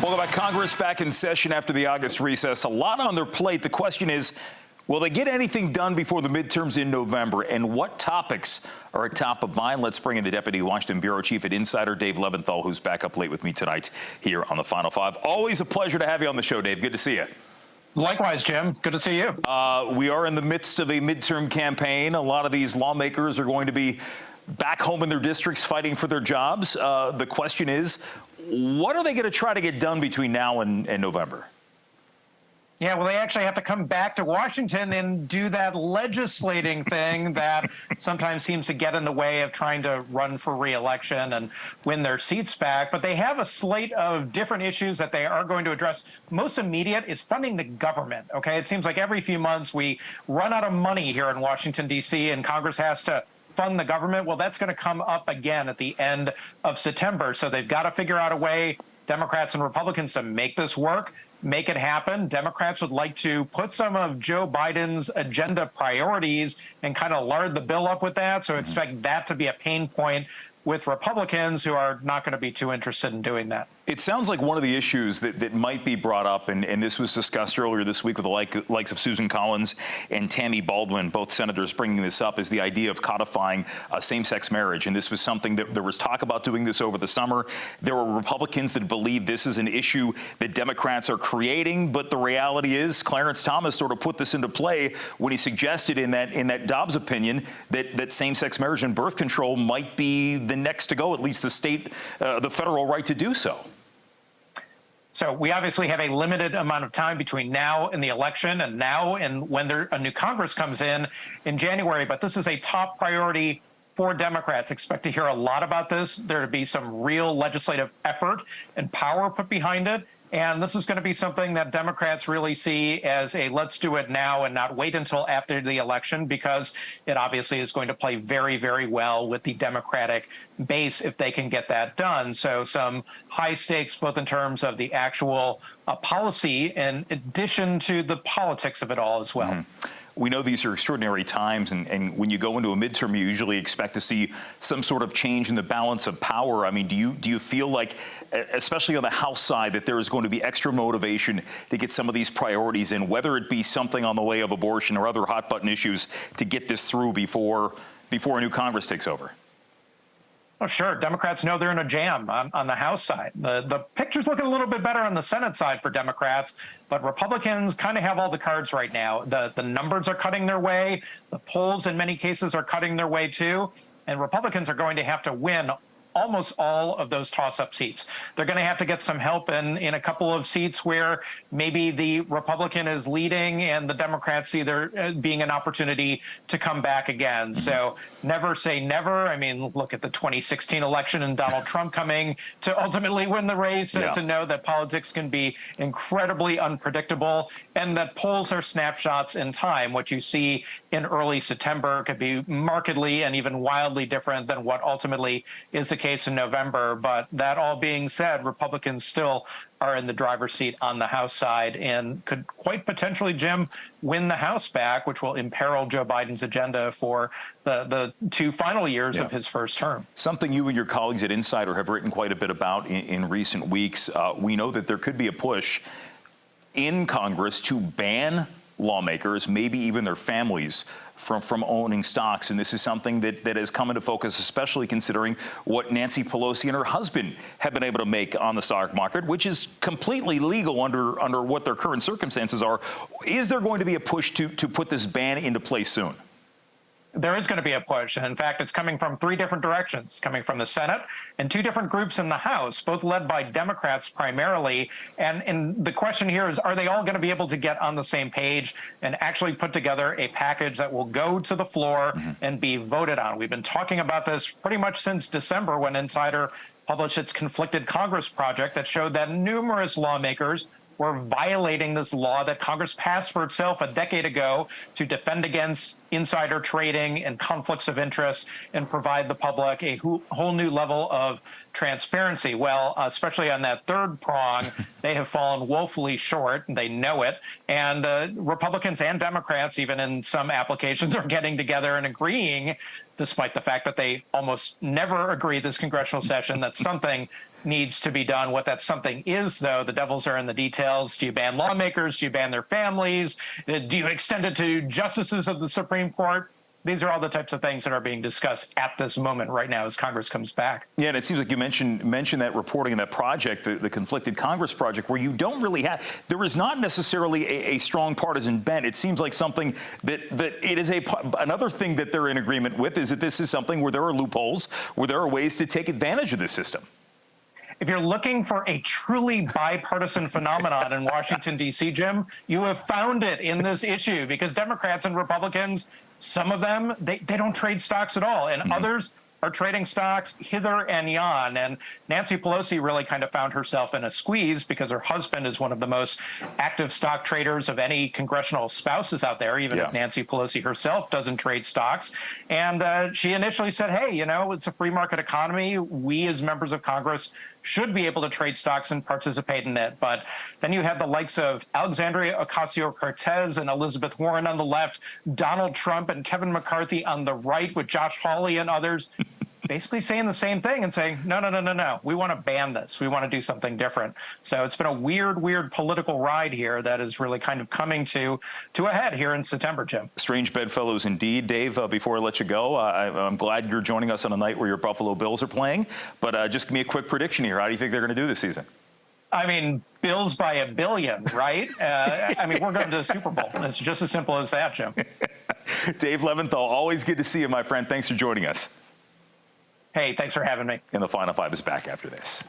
Welcome back. Congress back in session after the August recess. A lot on their plate. The question is, will they get anything done before the midterms in November? And what topics are at top of mind? Let's bring in the Deputy Washington Bureau Chief at Insider, Dave Levinthal, who's back up late with me tonight here on the Final Five. Always a pleasure to have you on the show, Dave. Good to see you. Likewise, Jim. Good to see you. We are in the midst of a midterm campaign. A lot of these lawmakers are going to be back home in their districts fighting for their jobs. The question is, what are they going to try to get done between now and November? Yeah, well, they actually have to come back to Washington and do that legislating thing that sometimes seems to get in the way of trying to run for re-election and win their seats back. But they have a slate of different issues that they are going to address. Most immediate is funding the government, okay? It seems like every few months we run out of money here in Washington, D.C., and Congress has to fund the government. Well, that's going to come up again at the end of September. So they've got to figure out a way, Democrats and Republicans, to make this work, make it happen. Democrats would like to put some of Joe Biden's agenda priorities and kind of lard the bill up with that. So expect that to be a pain point with Republicans, who are not going to be too interested in doing that. It sounds like one of the issues that might be brought up, and this was discussed earlier this week with the likes of Susan Collins and Tammy Baldwin, both senators bringing this up, is the idea of codifying same-sex marriage. And this was something that there was talk about doing this over the summer. There were Republicans that believe this is an issue that Democrats are creating, but the reality is Clarence Thomas sort of put this into play when he suggested in that Dobbs opinion that same-sex marriage and birth control might be the next to go, at least the federal right to do so. So we obviously have a limited amount of time between now and the election and now and when a new Congress comes in January. But this is a top priority for Democrats. Expect to hear a lot about this. There to be some real legislative effort and power put behind it. And this is going to be something that Democrats really see as a let's do it now and not wait until after the election, because it obviously is going to play very, very well with the Democratic base if they can get that done. So some high stakes, both in terms of the actual policy in addition to the politics of it all as well. Mm-hmm. We know these are extraordinary times, and when you go into a midterm, you usually expect to see some sort of change in the balance of power. I mean, do you feel like, especially on the House side, that there is going to be extra motivation to get some of these priorities in, whether it be something on the way of abortion or other hot-button issues, to get this through before a new Congress takes over? Oh, sure. Democrats know they're in a jam on the House side. The picture's looking a little bit better on the Senate side for Democrats, but Republicans kind of have all the cards right now. The numbers are cutting their way. The polls, in many cases, are cutting their way, too. And Republicans are going to have to win almost all of those toss-up seats. They're going to have to get some help in a couple of seats where maybe the Republican is leading and the Democrats see there being an opportunity to come back again. So never say never. I mean, look at the 2016 election and Donald Trump coming to ultimately win the race, to know that politics can be incredibly unpredictable and that polls are snapshots in time. What you see in early September could be markedly and even wildly different than what ultimately is the case in November. But that all being said, Republicans still are in the driver's seat on the House side and could quite potentially, Jim, win the House back, which will imperil Joe Biden's agenda for the two final years of his first term. Something you and your colleagues at Insider have written quite a bit about in recent weeks. We know that there could be a push in Congress to ban lawmakers, maybe even their families, from owning stocks. And this is something that has come into focus, especially considering what Nancy Pelosi and her husband have been able to make on the stock market, which is completely legal under what their current circumstances are. Is there going to be a push to put this ban into place soon? There is going to be a push. And in fact, it's coming from three different directions. It's coming from the Senate and two different groups in the House, both led by Democrats primarily. And the question here is, are they all going to be able to get on the same page and actually put together a package that will go to the floor and be voted on? We've been talking about this pretty much since December, when Insider published its Conflicted Congress project that showed that numerous lawmakers were violating this law that Congress passed for itself a decade ago to defend against insider trading and conflicts of interest and provide the public a whole new level of transparency. Well, especially on that third prong, they have fallen woefully short. They know it. And Republicans and Democrats, even in some applications, are getting together and agreeing despite the fact that they almost never agree this congressional session that something needs to be done. What that something is, though, the devils are in the details. Do you ban lawmakers? Do you ban their families? Do you extend it to justices of the Supreme Court? These are all the types of things that are being discussed at this moment right now as Congress comes back. Yeah, and it seems like you mentioned that reporting in that project, the Conflicted Congress project, where you don't really have, there is not necessarily a strong partisan bent. It seems like something that it is another thing that they're in agreement with is that this is something where there are loopholes, where there are ways to take advantage of this system. If you're looking for a truly bipartisan phenomenon in Washington, D.C., Jim, you have found it in this issue because Democrats and Republicans, some of them, they don't trade stocks at all, and others are trading stocks hither and yon. And Nancy Pelosi really kind of found herself in a squeeze because her husband is one of the most active stock traders of any congressional spouses out there, even if Nancy Pelosi herself doesn't trade stocks. And she initially said, hey, you know, it's a free market economy. We as members of Congress should be able to trade stocks and participate in it. But then you have the likes of Alexandria Ocasio-Cortez and Elizabeth Warren on the left, Donald Trump and Kevin McCarthy on the right with Josh Hawley and others basically saying the same thing and saying, no, we want to ban this. We want to do something different. So it's been a weird political ride here that is really kind of coming to a head here in September, Jim. Strange bedfellows indeed. Dave, before I let you go, I'm glad you're joining us on a night where your Buffalo Bills are playing, but just give me a quick prediction here. How do you think they're going to do this season? I mean, Bills by a billion, right? I mean, we're going to the Super Bowl. It's just as simple as that, Jim. Dave Levinthal, always good to see you, my friend. Thanks for joining us. Hey, thanks for having me. And the Final Five is back after this.